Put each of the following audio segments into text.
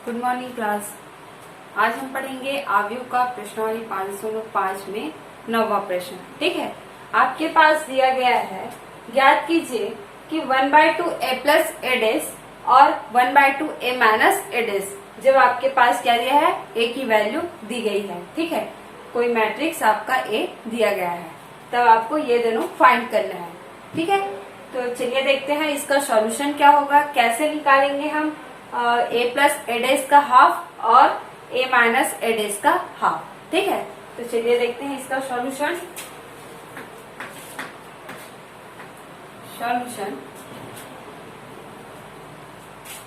Good morning class. आज हम पढ़ेंगे आव्यूह का प्रश्नावली 505 में 9वां प्रश्न। ठीक है, आपके पास दिया गया है, ज्ञात कीजिए कि 1/2 a प्लस ए डैश और 1/2 a माइनस ए डैश। जब आपके पास क्या दिया है, a की वैल्यू दी गई है। ठीक है, कोई मैट्रिक्स आपका a दिया गया है, तब आपको ये दोनों फाइंड करना है। ठीक है, तो चलिए देखते हैं इसका सॉल्यूशन क्या होगा, कैसे निकालेंगे हम a प्लस ए डैश का हाफ और a माइनस ए डैश का हाफ। ठीक है, तो चलिए देखते हैं इसका सॉल्यूशन।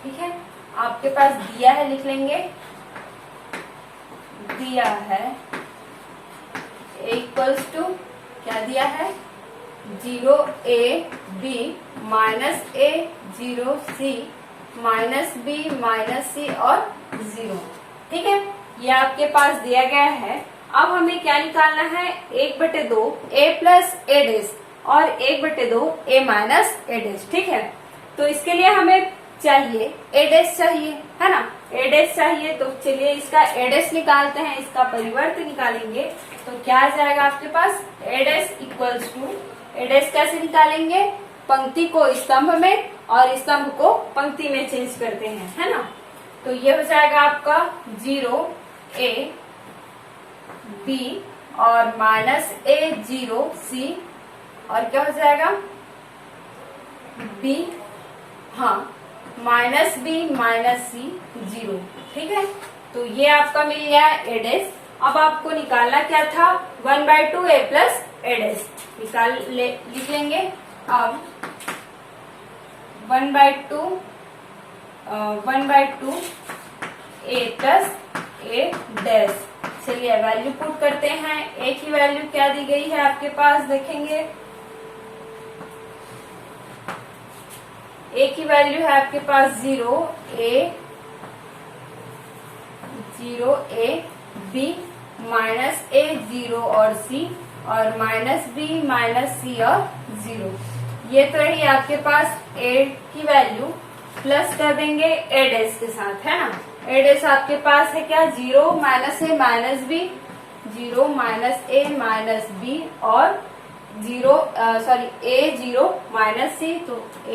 ठीक है, आपके पास दिया है, लिख लेंगे। दिया है इक्वल्स टू क्या दिया है, 0a b minus a 0c minus b minus c और 0। ठीक है, ये आपके पास दिया गया है। अब हमें क्या निकालना है, 1/2 a प्लस ए डैश और 1/2 a माइनस ए डैश। ठीक है, तो इसके लिए हमें चाहिए ए डैश चाहिए, है ना, ए डैश चाहिए। तो चलिए इसका ए डैश निकालते हैं, इसका परिवर्त निकालेंगे तो क्या आ जाएगा आपके पास, A dash equals to, A dash कैसे निकालेंगे, पंक्ति को स्तंभ में और स्तंभ को पंक्ति में चेंज करते हैं, है ना। तो ये हो जाएगा आपका 0a b और माइनस a 0c और क्या हो जाएगा b, हाँ, माइनस b माइनस c 0। ठीक है, तो ये आपका मिल गया ए डैश। अब आपको निकालना क्या था, 1/2 a प्लस ए डैश लिख लेंगे। अब 1/2 a प्लस ए डैश। चलिए वैल्यू पुट करते हैं। a की वैल्यू क्या दी गई है आपके पास, देखेंगे a की वैल्यू है आपके पास 0a b माइनस a 0 और c और माइनस b माइनस c और 0। ये तो रही आपके पास a की वैल्यू, प्लस कर देंगे a डैश के साथ, है ना। a डैश आपके पास है क्या, 0 minus a minus b, 0 minus a minus b और a 0 माइनस c, तो a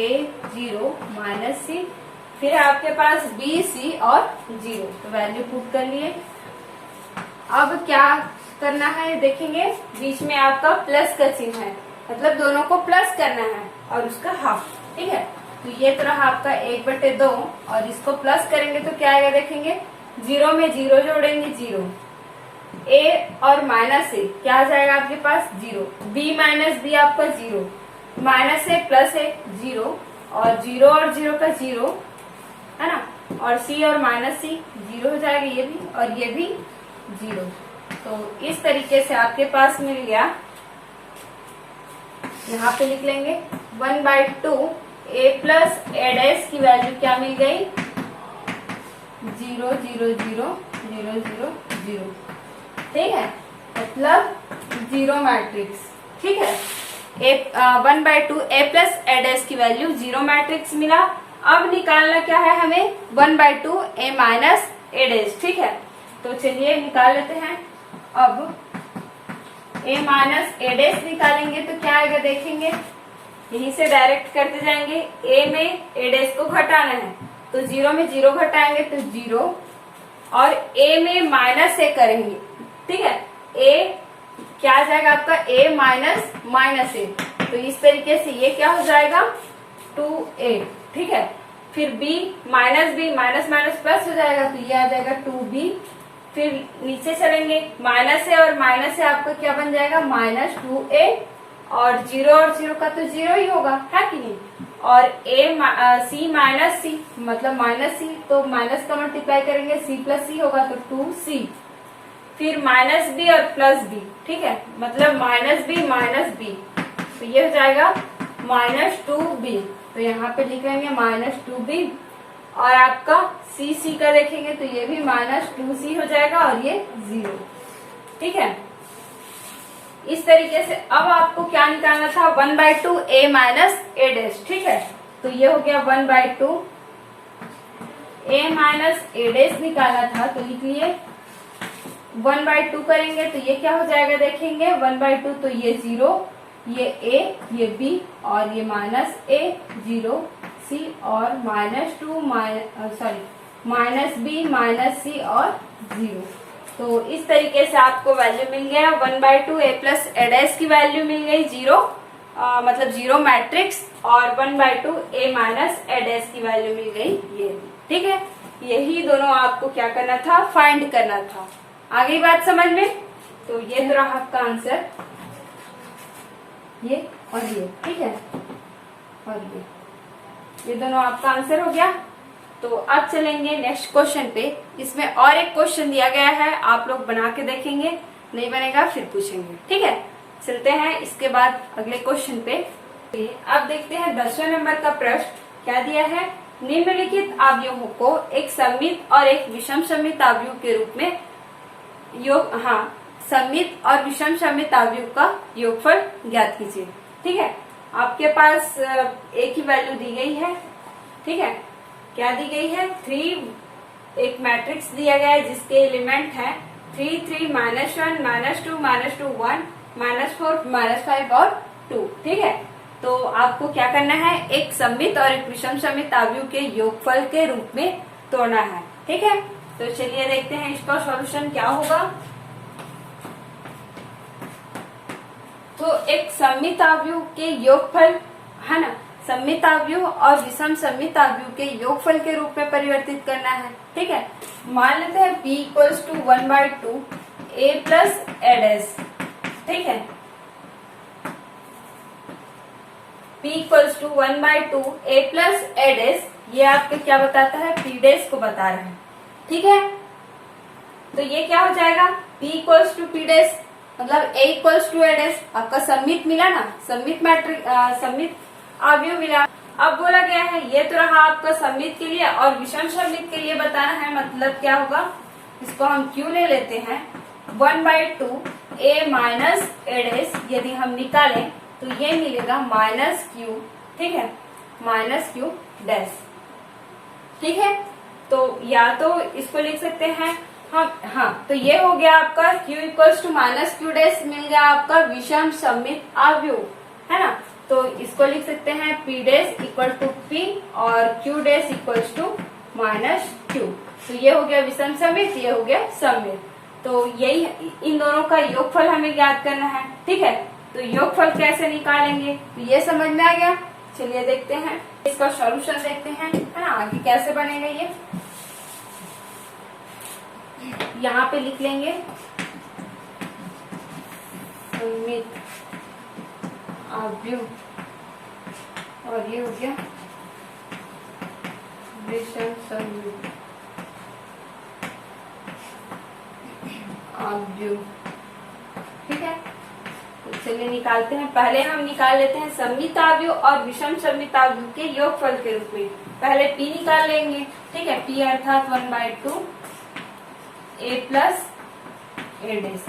0 माइनस c, फिर आपके पास b c और 0। तो वैल्यू पुट कर लिए। अब क्या करना है, देखेंगे बीच में आपका प्लस का चिन्ह है, मतलब दोनों को प्लस करना है और उसका हाफ। ठीक है, तो ये तो रहा आपका 1/2 और इसको प्लस करेंगे तो क्या आएगा, देखेंगे 0 में 0 जोड़ेंगे 0, a और माइनस a क्या आ जाएगा आपके पास 0, b माइनस b आपका 0, माइनस a प्लस a 0 और 0 का 0, है ना, और c और माइनस c 0 हो जाएगा, ये भी और ये भी 0। तो इस तरीके से आपके पास मिल गया। यहाँ पे लिख लेंगे 1/2 a प्लस ए डैश की वैल्यू क्या मिल गई, 0 0 0 0 0 0। ठीक है, मतलब 0 मैट्रिक्स। ठीक है, 1/2 a प्लस ए डैश की वैल्यू 0 मैट्रिक्स मिला। अब निकालना क्या है हमें, 1/2 a माइनस ए डैश। ठीक है, तो चलिए निकाल लेते हैं। अब a माइनस ए डैश निकालेंगे तो क्या आएगा, देखेंगे यहीं से डायरेक्ट करते जाएंगे। a में ए डैश को घटाना है तो 0 में 0 घटाएंगे तो 0 और a में माइनस a करेंगे। ठीक है, a क्या आ जाएगा आपका, a माइनस माइनस a, तो इस तरीके से ये क्या हो जाएगा 2a। ठीक है, फिर b minus b minus minus plus हो जाएगा तो ये आ जाएगा 2b। फिर नीचे चलेंगे, माइनस a और माइनस a आपका क्या बन जाएगा, माइनस 2a और 0 का तो 0 ही होगा, है कि नहीं, और c माइनस c मतलब माइनस c, तो माइनस का मल्टीप्लाई करेंगे c प्लस c होगा तो 2c, फिर माइनस b और प्लस b। ठीक है, मतलब माइनस b माइनस b, तो ये हो जाएगा माइनस 2b। तो यहाँ पे लिख लेंगे माइनस 2b और आपका c का देखेंगे तो ये भी माइनस 2c हो जाएगा और ये 0। ठीक है, इस तरीके से अब आपको क्या निकालना था, 1/2 a माइनस ए डैश। ठीक है, तो ये हो गया 1/2 a माइनस a डैश निकाला था, तो लिख लिए 1/2 करेंगे तो ये क्या हो जाएगा देखेंगे, 1/2 तो ये 0, ये a, ये b और ये माइनस a, 0 c और -2 माइनस b माइनस c और 0। तो इस तरीके से आपको वैल्यू मिल गया 1/2 a प्लस a डैश की वैल्यू मिल गई 0, मतलब 0 मैट्रिक्स, और 1/2 a माइनस a डैश की वैल्यू मिल गई ये। ठीक है, यही दोनों आपको क्या करना था, फाइंड करना था। आ गई बात समझ में? तो ये तो रहा आपका आंसर, ये और ये। ठीक है, और ये दोनों आपका आंसर हो गया। तो अब चलेंगे नेक्स्ट क्वेश्चन पे। इसमें और एक क्वेश्चन दिया गया है, आप लोग बना के देखेंगे, नहीं बनेगा फिर पूछेंगे। ठीक है, चलते हैं इसके बाद अगले क्वेश्चन पे। अब देखते हैं 10वें नंबर का प्रश्न क्या दिया है। निम्नलिखित अवयवों को एक सममित और एक विषम सममित अवयव के रूप में सममित और विषम सममित अवयव का योगफल ज्ञात कीजिए। ठीक है, आपके पास एक ही वैल्यू दी गई है। ठीक है, क्या दी गई है, 3, एक मैट्रिक्स दिया गया है जिसके एलिमेंट है 3, 3, -1, -2, -2, 1, -4, -5 और 2। ठीक है, तो आपको क्या करना है, एक सममित और एक विषम सममित अवयव के योगफल के रूप में तोड़ना है। ठीक है, तो चलिए देखते हैं इसका सॉल्यूशन क्या होगा। तो एक सममित अवयव के योगफल है ना, सममित अवयव और विषम सममित अवयव के योगफल के रूप में परिवर्तित करना है। ठीक है, मान लेते हैं p = 1/2 a plus a dash. ठीक है, p = 1/2 a plus a dash, ये आपके क्या बताता है, p डैश को बता रहा है। ठीक है, तो ये क्या हो जाएगा, p = p डैश मतलब a = a डैश, आपका सममित मिला ना, सममित मैट्रिक सममित अवयव मिला। अब बोला गया है ये तो रहा आपका सममित के लिए, और विषम सममित के लिए बताना है, मतलब क्या होगा, इसको हम q ले लेते हैं 1/2 a माइनस a डैश, यदि हम निकालें तो ये मिलेगा -q। ठीक है, -q डैश। ठीक है, तो या तो इसको लिख सकते हैं हाँ, तो ये हो गया आपका q = -q डैश, मिल गया आपका विषम सममित अवयव, है ना। तो इसको लिख सकते हैं p डैश = p और q डैश = -q। तो ये हो गया विषम सममित, ये हो गया सममित। तो यही इन दोनों का योगफल हमें ज्ञात करना है। ठीक है, तो योगफल कैसे निकालेंगे, तो ये समझ में आ गया। चलिए देखते हैं इसका सॉल्यूशन देखते हैं, है ना, आगे कैसे बनेगा ये। यहाँ पे लिख लेंगे सममित अवयव, और ये हो गया विषम सममित अवयव। ठीक है, तो चलिए निकालते हैं। पहले हम निकाल लेते हैं सममित अवयव और विषम सममित अवयव के योगफल के रूप में। पहले p निकाल लेंगे। ठीक है, p अर्थात 1/2 a प्लस a डैश,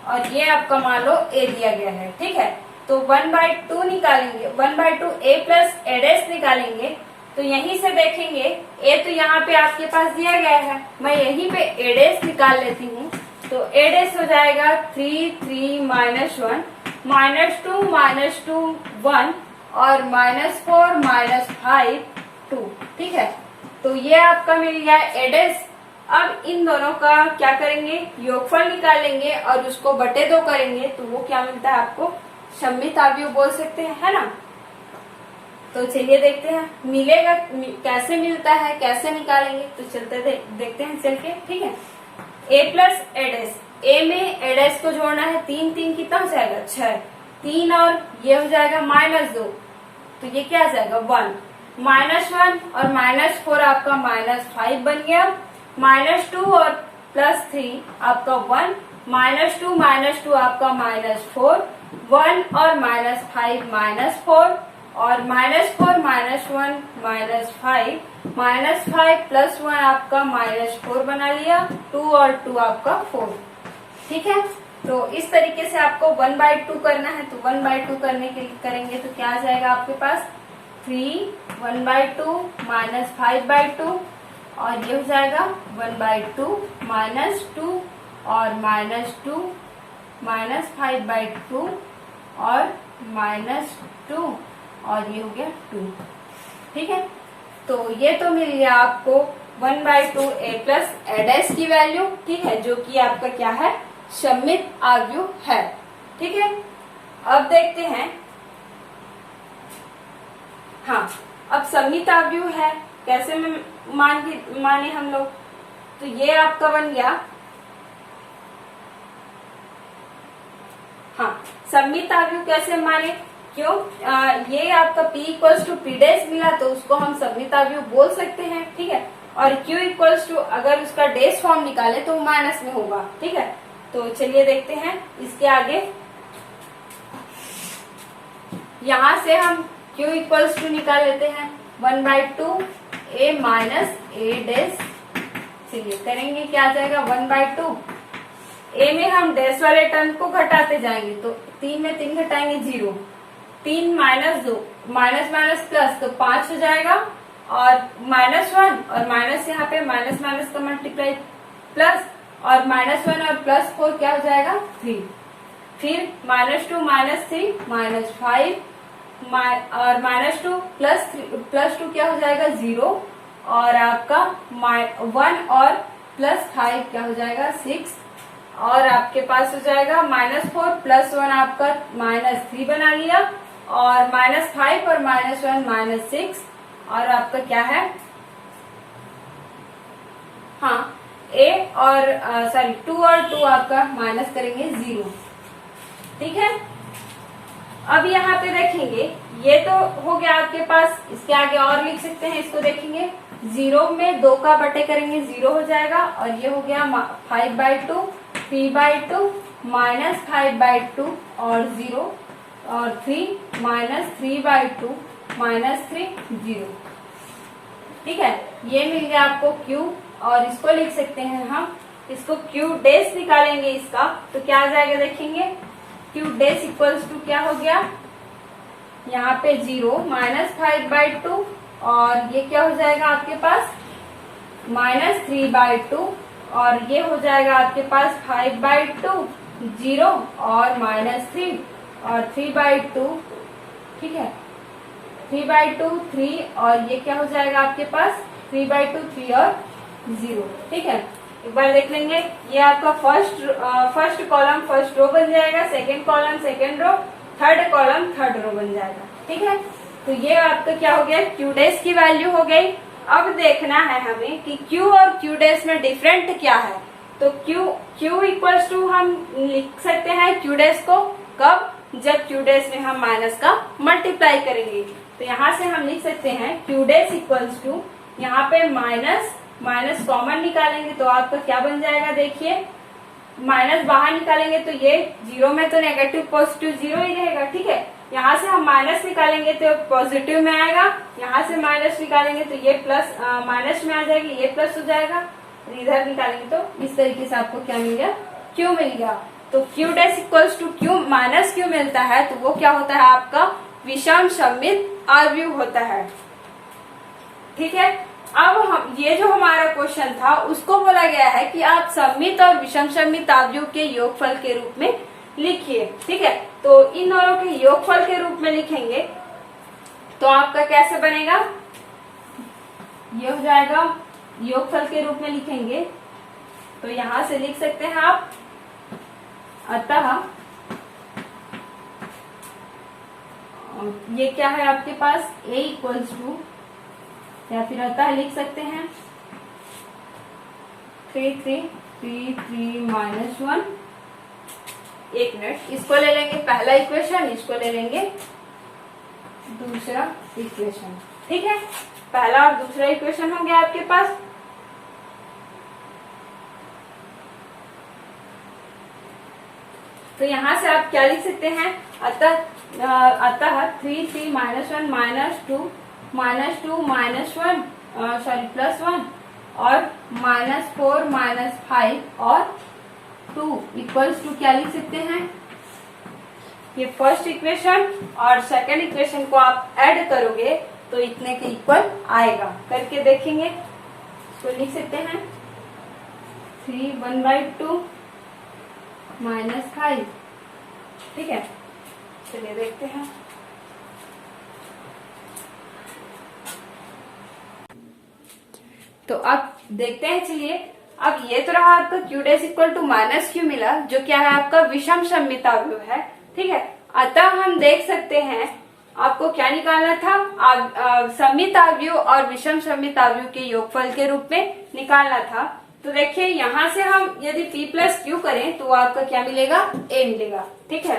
और ये आपका मान लो a दिया गया है। ठीक है, तो 1/2 निकालेंगे, 1/2 a प्लस a डैश निकालेंगे, तो यहीं से देखेंगे a तो यहाँ पे आपके पास दिया गया है, मैं यहीं पे a डैश निकाल लेती हूँ। तो a डैश हो जाएगा 3, 3, -1, -2, -2, 1 और -4, -5, 2। ठीक है, तो ये आपका मिल गया a डैश। अब इन दोनों का क्या करेंगे, योगफल निकालेंगे और उसको बटे 2 करेंगे, तो वो क्या मिलता है आपको, सममित अवयव बोल सकते हैं, है ना। तो चलिए देखते हैं मिलेगा कैसे, मिलता है कैसे निकालेंगे, तो चलते देखते हैं चल के। ठीक है, a plus a dash, a में a डैश को जोड़ना है, 3, 3 कितना हो जाएगा, 6, 3 और ये हो जाएगा -2, तो ये क्या आ जाएगा 1, -1 और -4 आपका -5 बन गया, -2 और +3 आपका 1, -2 आपका -4, 1 और -5 -4 और -4 -1 -5, -5 + 1 आपका -4 बना लिया, 2 और 2 आपका 4। ठीक है, तो इस तरीके से आपको 1/2 करना है, तो 1/2 करने के लिए करेंगे तो क्या आ जाएगा आपके पास 3, 1/2 -5/2 और ये हो जाएगा 1/2 -2 और -2 -5/2 और -2 और ये हो गया 2। ठीक है, तो ये तो मिल गया आपको 1/2 a प्लस a डैश की वैल्यू। ठीक है, जो कि आपका क्या है, सममित आव्यूह है। ठीक है, अब देखते हैं। हाँ, अब सममित आव्यूह है कैसे माने हम लोग, तो ये आपका बन गया। हाँ, सममित आव्यूह कैसे माने, क्यों, ये आपका P equals to P dash मिला तो उसको हम सममित आव्यूह बोल सकते हैं। ठीक है, और Q इक्वल्स टू अगर उसका डैश फॉर्म निकाले तो माइनस में होगा। ठीक है, तो चलिए देखते हैं इसके आगे। यहां से हम Q इक्वल्स टू निकाल लेते हैं 1/2 a माइनस a डैश। चलिए करेंगे, क्या आ जाएगा 1/2 a में हम डैश वाले टर्म को घटाते जाएंगे तो 3 में 3 घटाएंगे 0, 3 -2 माइनस माइनस प्लस तो 5 हो जाएगा, और -1 और माइनस यहाँ पे माइनस माइनस का मल्टीप्लाई प्लस, और -1 और +4 क्या हो जाएगा 3, फिर -2 -3 -5 और -2 +2 क्या हो जाएगा 0, और आपका 1 और +5 क्या हो जाएगा 6, और आपके पास हो जाएगा -4 +1 आपका -3 बना लिया, और -5 और -1 -6, और आपका क्या है, हाँ a और 2 और 2 आपका माइनस करेंगे 0। ठीक है, अब यहाँ पे देखेंगे, ये तो हो गया आपके पास, इसके आगे और लिख सकते हैं, इसको देखेंगे 0 में 2 का बटे करेंगे 0 हो जाएगा, और ये हो गया 5/2 p/2 -5/2 और 0 और 3 -3/2 -3 0। ठीक है, ये मिल गया आपको Q, और इसको लिख सकते हैं हम, इसको Q डैश निकालेंगे इसका तो क्या आ जाएगा देखेंगे, Q डैश इक्वल्स टू क्या हो गया, यहाँ पे 0 -5/2 और ये क्या हो जाएगा आपके पास -3/2, और ये हो जाएगा आपके पास 5/2 0 और -3 और 3/2। ठीक है, 3/2 3 और ये क्या हो जाएगा आपके पास 3/2 3 और 0। ठीक है, एक बार देख लेंगे, ये आपका फर्स्ट कॉलम फर्स्ट रो बन जाएगा, second column second row, third column third row बन जाएगा। ठीक है, तो ये आपका क्या हो गया, Q डैश की वैल्यू हो गई। अब देखना है हमें कि Q और Q डैश में डिफरेंट क्या है, तो Q इक्वल्स टू हम लिख सकते हैं Q डैश को कब, जब Q डैश में हम माइनस का मल्टीप्लाई करेंगे, तो यहाँ से हम लिख सकते हैं Q डैश इक्वल्स टू, यहाँ पे माइनस कॉमन निकालेंगे तो आपका क्या बन जाएगा, देखिए माइनस बाहर निकालेंगे तो ये 0 में तो नेगेटिव पॉजिटिव 0 ही रहेगा। ठीक है, यहाँ से हम माइनस निकालेंगे तो पॉजिटिव में आएगा, यहाँ से माइनस निकालेंगे तो ये प्लस माइनस में आ जाएगी, ये प्लस हो जाएगा, इधर निकालेंगे तो इस तरीके से आपको क्या मिल गया, Q मिल गया। तो Q dash equals to Q minus Q मिलता है, तो वो क्या होता है आपका विषम सममित आव्यूह होता है। ठीक है, अब हम ये जो हमारा क्वेश्चन था उसको बोला गया है कि आप सममित और विषम सममित आव्यूह के योगफल के रूप में लिखिए। ठीक है, तो इन दोनों के योगफल के रूप में लिखेंगे तो आपका कैसे बनेगा, ये हो जाएगा योगफल के रूप में लिखेंगे तो यहां से लिख सकते हैं आप, अतः ये क्या है आपके पास a इक्वल्स टू, या फिर अतः लिख सकते हैं 3 3 3 3 -1। एक मिनट, इसको ले लेंगे पहला इक्वेशन, इसको ले लेंगे दूसरा इक्वेशन। ठीक है, पहला और दूसरा इक्वेशन हो गया आपके पास। तो यहां से आप क्या लिख सकते हैं, अतः 3 3 -1 -2 -2 +1 और -4 -5 और 2 इक्वल्स टू क्या लिख सकते हैं, ये फर्स्ट इक्वेशन और सेकंड इक्वेशन को आप ऐड करोगे तो इतने के इक्वल आएगा, करके देखेंगे। तो लिख सकते हैं 3 1/2 -5। ठीक है, चलिए देखते हैं। तो अब देखते हैं, चलिए अब ये तो रहा आपका q dash equal to -q मिला, जो क्या है आपका विषम सममिताव्युह है। ठीक है, अतः हम देख सकते हैं आपको क्या निकालना था, सममिताव्युह और विषम सममिताव्युह के योगफल के रूप में निकालना था। तो देखिए यहाँ से हम यदि p प्लस क्यू करें तो आपका क्या मिलेगा, a मिलेगा। ठीक है,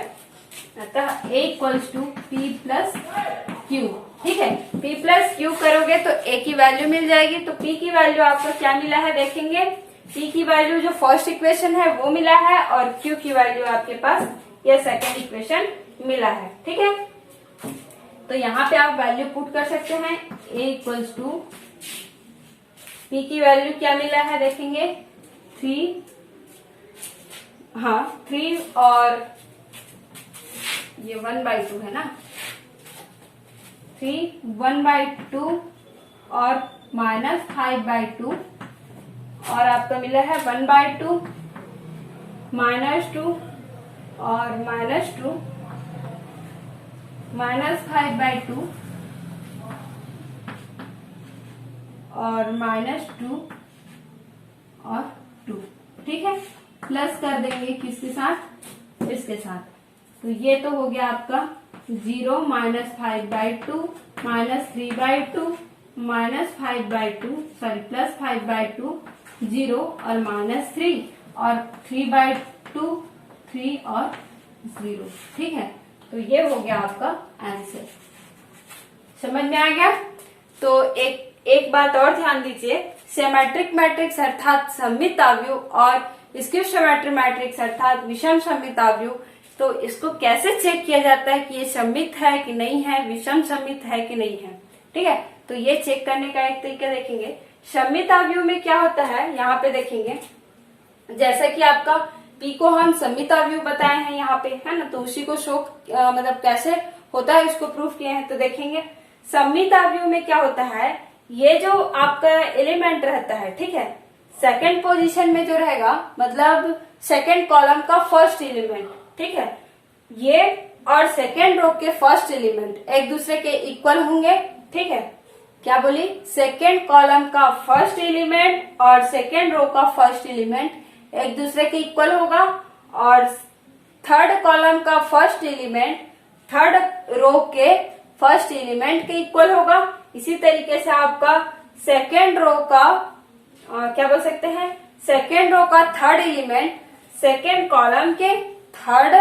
अतः a equals to p plus q. ठीक है, p प्लस क्यू करोगे तो a की वैल्यू मिल जाएगी। तो p की वैल्यू आपको क्या मिला है, देखेंगे p की वैल्यू जो फर्स्ट इक्वेशन है वो मिला है, और q की वैल्यू आपके पास यह सेकेंड इक्वेशन मिला है। ठीक है, तो यहाँ पे आप वैल्यू पुट कर सकते हैं। a इक्वल्स टू p की वैल्यू क्या मिला है, देखेंगे 3, हाँ 3 और ये 1/2 है ना, 3 1/2 और -5/2, और आपका मिला है 1/2 -2 और -2 -5/2 और -2 और 2। ठीक है, प्लस कर देंगे किसके साथ, इसके साथ। तो ये तो हो गया आपका 0 -5/2 -3/2 -5/2 सॉरी +5/2 0 और -3 और 3/2 3 और 0। ठीक है, तो ये हो गया आपका आंसर। समझ में आ गया। तो एक बात और ध्यान दीजिए, सिमेट्रिक मैट्रिक्स अर्थात सममिताव्युह और स्क्यू सिमेट्रिक मैट्रिक्स अर्थात विषम सममिताव्युह, तो इसको कैसे चेक किया जाता है कि ये सममित है कि नहीं है, विषम सममित है कि नहीं है। ठीक है, तो ये चेक करने का एक तरीका देखेंगे। सममिताव्युह में क्या होता है, यहाँ पे देखेंगे, जैसा कि आपका p को हम सममिताव्युह बताए हैं यहाँ पे, है ना, तो उसी को शो मतलब कैसे होता है इसको प्रूफ किए हैं। तो देखेंगे सममिताव्युह में क्या होता है, ये जो आपका एलिमेंट रहता है, ठीक है, सेकंड पोजीशन में जो रहेगा, मतलब सेकंड कॉलम का फर्स्ट एलिमेंट, ठीक है, ये और सेकंड रो के फर्स्ट एलिमेंट एक दूसरे के इक्वल होंगे। ठीक है, क्या बोली, सेकंड कॉलम का फर्स्ट एलिमेंट और सेकंड रो का फर्स्ट एलिमेंट एक दूसरे के इक्वल होगा, और थर्ड कॉलम का फर्स्ट एलिमेंट थर्ड रो के फर्स्ट एलिमेंट के इक्वल होगा। इसी तरीके से आपका सेकेंड रो का क्या बोल सकते हैं, सेकेंड रो का थर्ड एलिमेंट सेकेंड कॉलम के थर्ड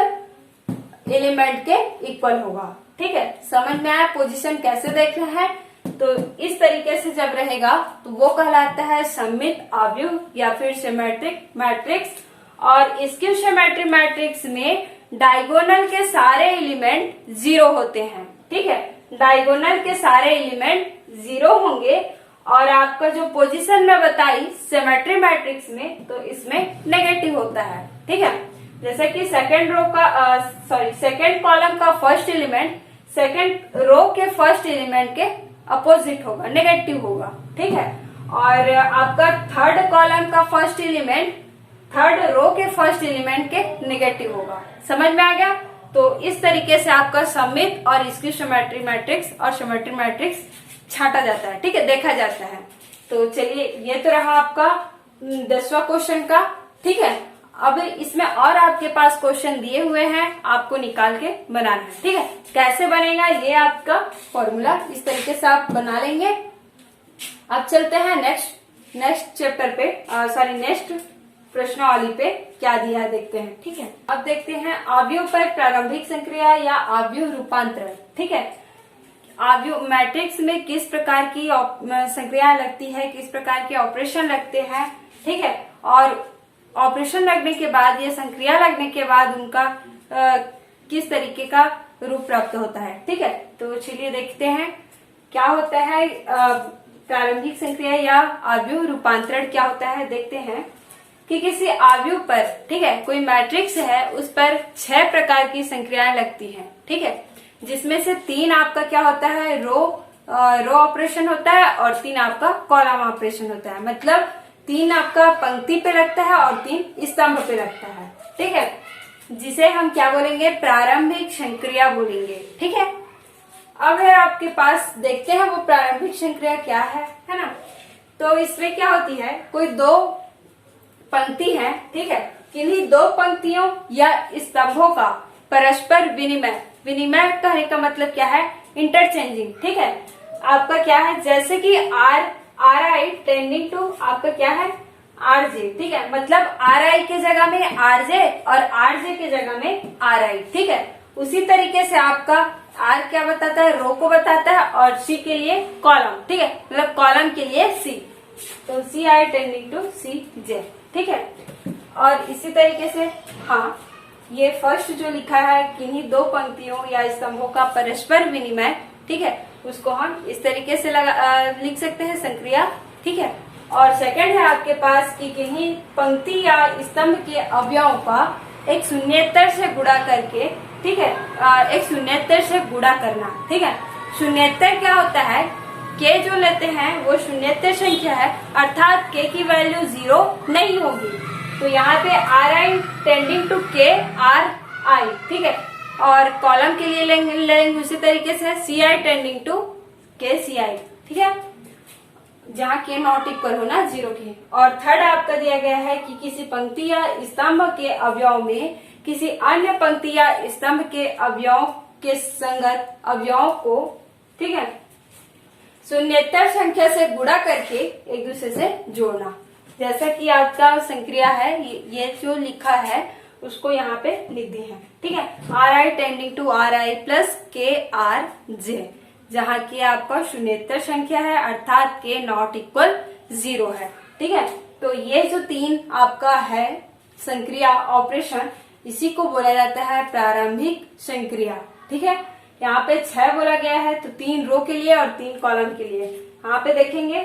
एलिमेंट के इक्वल होगा। ठीक है, समझ में आया पोजीशन कैसे देखना है। तो इस तरीके से जब रहेगा तो वो कहलाता है सममित आव्यूह या फिर सिमेट्रिक मैट्रिक्स। और स्क्यू सिमेट्रिक मैट्रिक्स में डायगोनल के सारे एलिमेंट 0 होते हैं। ठीक है, डायगोनल के सारे एलिमेंट 0 होंगे, और आपका जो पोजीशन में बताई सिमेट्रिक मैट्रिक्स में, तो इसमें नेगेटिव होता है। ठीक है, जैसे कि सेकेंड रो का सेकेंड कॉलम का फर्स्ट एलिमेंट सेकेंड रो के फर्स्ट एलिमेंट के अपोजिट होगा, नेगेटिव होगा। ठीक है, और आपका थर्ड कॉलम का फर्स्ट एलिमेंट थर्ड रो के फर्स्ट एलिमेंट के नेगेटिव होगा। समझ में आ गया। तो इस तरीके से आपका सममित और स्क्यू सिमेट्रिक मैट्रिक्स और सिमेट्रिक मैट्रिक्स छांटा जाता है। ठीक है, देखा जाता है। तो चलिए, ये तो रहा आपका 10वां क्वेश्चन का। ठीक है, अब इसमें और आपके पास क्वेश्चन दिए हुए हैं, आपको निकाल के बनाना है। ठीक है, कैसे बनेगा ये आपका फॉर्मूला, इस तरीके से आप बना लेंगे। अब चलते हैं नेक्स्ट चैप्टर पे, नेक्स्ट प्रश्नावली पे क्या दिया है देखते हैं। ठीक है, अब देखते हैं आव्यूह पर प्रारंभिक संक्रिया या आव्यूह रूपांतरण। ठीक है, आव्यूह मैट्रिक्स में किस प्रकार की संक्रिया लगती है, किस प्रकार के ऑपरेशन लगते हैं। ठीक है, और ऑपरेशन लगने के बाद, ये संक्रिया लगने के बाद उनका किस तरीके का रूप प्राप्त होता है। ठीक है, तो चलिए देखते हैं क्या होता है प्रारंभिक संक्रिया या आव्यूह रूपांतरण क्या होता है। देखते हैं कि किसी आव्यूह पर, ठीक है, कोई मैट्रिक्स है, उस पर 6 प्रकार की संक्रियाएं लगती हैं। ठीक है, जिसमें से 3 आपका क्या होता है, रो रो ऑपरेशन होता है और 3 आपका कॉलम ऑपरेशन होता है। मतलब 3 आपका पंक्ति पे लगता है और 3 स्तंभ पे लगता है। ठीक है, जिसे हम क्या बोलेंगे, प्रारंभिक संक्रिया बोलेंगे। ठीक है, अब है आपके पास, देखते हैं वो प्रारंभिक संक्रिया क्या है ना। तो इसमें क्या होती है, कोई 2 पंक्ति है, ठीक है, किन्हीं 2 पंक्तियों या स्तंभों का परस्पर विनिमय, विनिमय कहने का मतलब क्या है, इंटरचेंजिंग। ठीक है, आपका क्या है, जैसे कि आर आई टेंडिंग टू आपका क्या है, आर जे। ठीक है, मतलब आर आई के जगह में आर जे और आर जे के जगह में आर आई। ठीक है, उसी तरीके से आपका आर क्या बताता है, रो को बताता है, और सी के लिए कॉलम। ठीक है, मतलब कॉलम के लिए सी, तो सी आई टेंडिंग टू सी जे। ठीक है, और इसी तरीके से हाँ, ये फर्स्ट जो लिखा है, किन्हीं 2 पंक्तियों या स्तंभों का परस्पर विनिमय, ठीक है, उसको हम इस तरीके से लिख सकते हैं, संक्रिया। ठीक है, और सेकंड है आपके पास कि किन्हीं पंक्ति या स्तंभ के अवयवों का एक शून्येतर से गुणा करके, ठीक है, एक शून्येतर से गुणा करना। ठीक है, शून्येतर क्या होता है, के जो लेते हैं वो शून्येतर संख्या है, अर्थात के की वैल्यू 0 नहीं होगी। तो यहाँ पे आर आई टेंडिंग टू के आर आई। ठीक है, और कॉलम के लिए लेंगे उसी तरीके से सी आई टेंडिंग टू के सी आई। ठीक है, जहाँ के नॉट इक्वल हो ना 0 के। और थर्ड आपका दिया गया है कि किसी पंक्ति या स्तंभ के अवयव में किसी अन्य पंक्ति या स्तंभ के अवयव के संगत अवयव को, ठीक है, शून्येतर संख्या से गुणा करके एक दूसरे से जोड़ना। जैसा कि आपका संक्रिया है, ये जो लिखा है उसको यहाँ पे लिख दिए हैं। ठीक है, r i tending to r i plus k r j, जहाँ की आपका शून्येतर संख्या है, अर्थात के नॉट इक्वल 0 है। ठीक है, तो ये जो 3 आपका है संक्रिया ऑपरेशन, इसी को बोला जाता है प्रारंभिक संक्रिया। ठीक है, यहाँ पे 6 बोला गया है, तो 3 रो के लिए और 3 कॉलम के लिए। यहाँ पे देखेंगे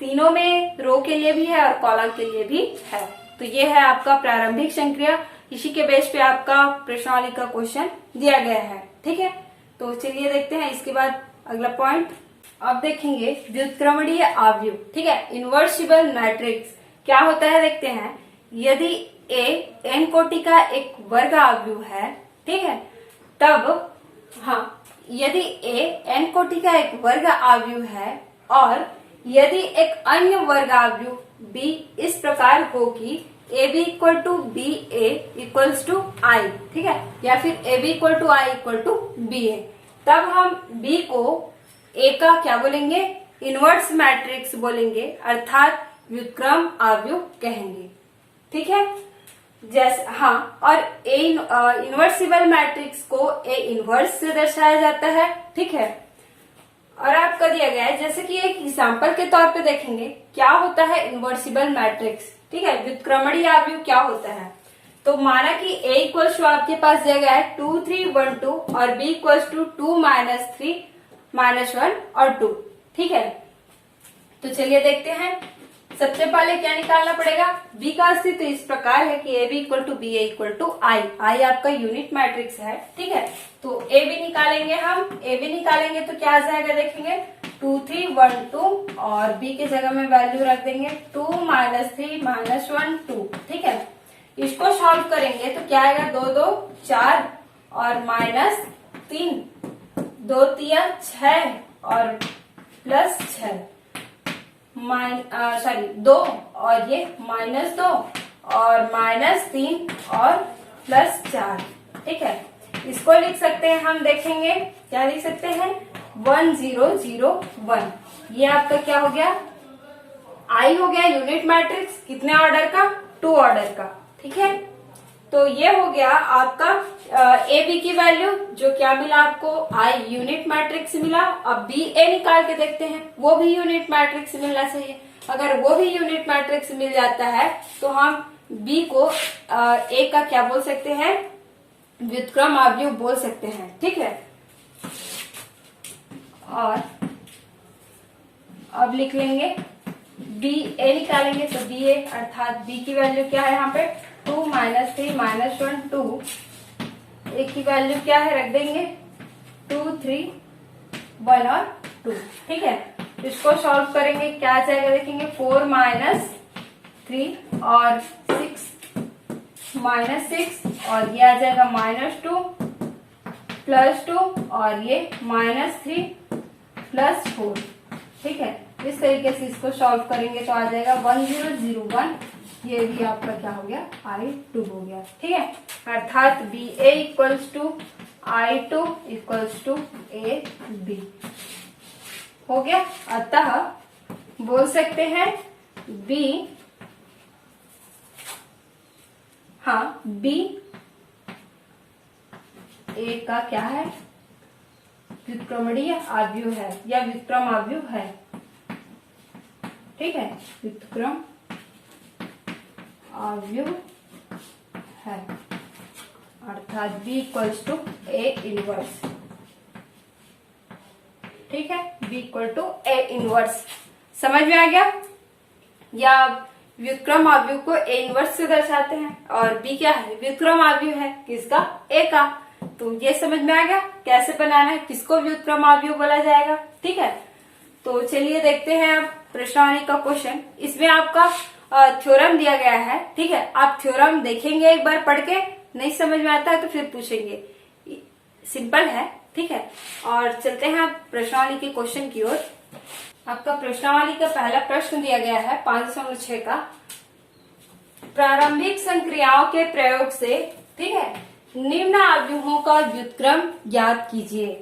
तीनों में रो के लिए भी है और कॉलम के लिए भी है। तो ये है आपका प्रारंभिक संक्रिया। इसी के बेस पे आपका प्रश्नावली का क्वेश्चन दिया गया है। ठीक है, तो चलिए देखते हैं इसके बाद अगला पॉइंट। अब देखेंगे व्युत्क्रमणीय आव्यूह। ठीक है, इन्वर्सिबल मैट्रिक्स क्या होता है देखते हैं। यदि ए एन कोटि का एक वर्ग आव्यूह है, ठीक है, तब हाँ, यदि ए एन कोटि का एक वर्ग आव्यूह है और यदि एक अन्य वर्ग आव्यूह बी इस प्रकार हो कि A B equal to B A equals to I, ठीक है, या फिर A B equal to I equal to B A, तब हम बी को ए का क्या बोलेंगे, इनवर्स मैट्रिक्स बोलेंगे, अर्थात व्युत्क्रम आव्यूह कहेंगे। ठीक है, जैसे हाँ, और ए इन्वर्सिबल मैट्रिक्स को ए इनवर्स से दर्शाया जाता है। ठीक है, और आपका दिया गया है, जैसे कि एक एग्जाम्पल के तौर पे देखेंगे क्या होता है इन्वर्सिबल मैट्रिक्स। ठीक है, व्युत्क्रमणीय आव्यूह क्या होता है। तो माना कि a इक्वल्स टू आपके पास दिया गया है 2 3 1 2 और b इक्वल्स टू 2 -3 -1 और 2। ठीक है, तो चलिए देखते हैं। सबसे पहले क्या निकालना पड़ेगा, b का अस्तित्व इस प्रकार है कि a b equal to b a equal to i। i आपका यूनिट मैट्रिक्स है। ठीक है, तो a b निकालेंगे हम, a b निकालेंगे तो क्या आ जाएगा देखेंगे 2 3 1 2 और b के जगह में वैल्यू रख देंगे 2 -3 -1 2। ठीक है, इसको सॉल्व करेंगे तो क्या आएगा 2 2 4 और -3 2 3 6 और +6 2 और ये -2 और -3 और +4। ठीक है, इसको लिख सकते हैं हम, देखेंगे क्या लिख सकते हैं 1 0 0 1। ये आपका क्या हो गया, आई हो गया यूनिट मैट्रिक्स, कितने ऑर्डर का, 2 ऑर्डर का। ठीक है, तो ये हो गया आपका ए बी की वैल्यू, जो क्या मिला आपको, आई यूनिट मैट्रिक्स मिला। अब बी ए निकाल के देखते हैं, वो भी यूनिट मैट्रिक्स मिलना चाहिए। अगर वो भी यूनिट मैट्रिक्स मिल जाता है तो हम बी को ए का क्या बोल सकते हैं, व्युत्क्रम आव्यूह बोल सकते हैं। ठीक है, और अब लिख लेंगे बी ए निकालेंगे तो बी ए अर्थात बी की वैल्यू क्या है यहाँ पे 2 -3 -1 2। ए की वैल्यू क्या है रख देंगे 2 3 1 और 2। ठीक है, इसको सॉल्व करेंगे क्या आ जाएगा देखेंगे, 4 माइनस 3 और 6 माइनस 6 और ये आ जाएगा -2 प्लस 2 और ये -3 प्लस 4। ठीक है, इस तरीके से इसको सॉल्व करेंगे तो आ जाएगा 1001। ये भी आपका क्या हो गया, I2 हो गया। ठीक है, अर्थात BA equals to I2 equals to AB हो गया। अतः बोल सकते हैं B, हाँ B A का क्या है, व्युत्क्रमणीय आव्यूह है या व्युत्क्रम आव्यूह है। ठीक है, व्युत्क्रम आव्यूह है, अर्थात B equals to A inverse. ठीक है, B equal to A inverse. समझ में आ गया, या व्युत्क्रम आव्यूह को A इनवर्स से दर्शाते हैं और B क्या है, व्युत्क्रम आव्यूह है किसका, A का। तो ये समझ में आ गया कैसे बनाना है, किसको व्युत्क्रम आव्यूह बोला जाएगा। ठीक है, तो चलिए देखते हैं अब प्रश्नावली का क्वेश्चन। इसमें आपका थ्योरम दिया गया है। ठीक है, आप थ्योरम देखेंगे एक बार पढ़ के, नहीं समझ में आता है तो फिर पूछेंगे, सिंपल है। ठीक है, और चलते हैं अब प्रश्नावली के क्वेश्चन की ओर। आपका प्रश्नावली का पहला प्रश्न दिया गया है 5.6 का, प्रारंभिक संक्रियाओं के प्रयोग से, ठीक है, निम्न आव्यूहों का व्युत्क्रम ज्ञात कीजिए।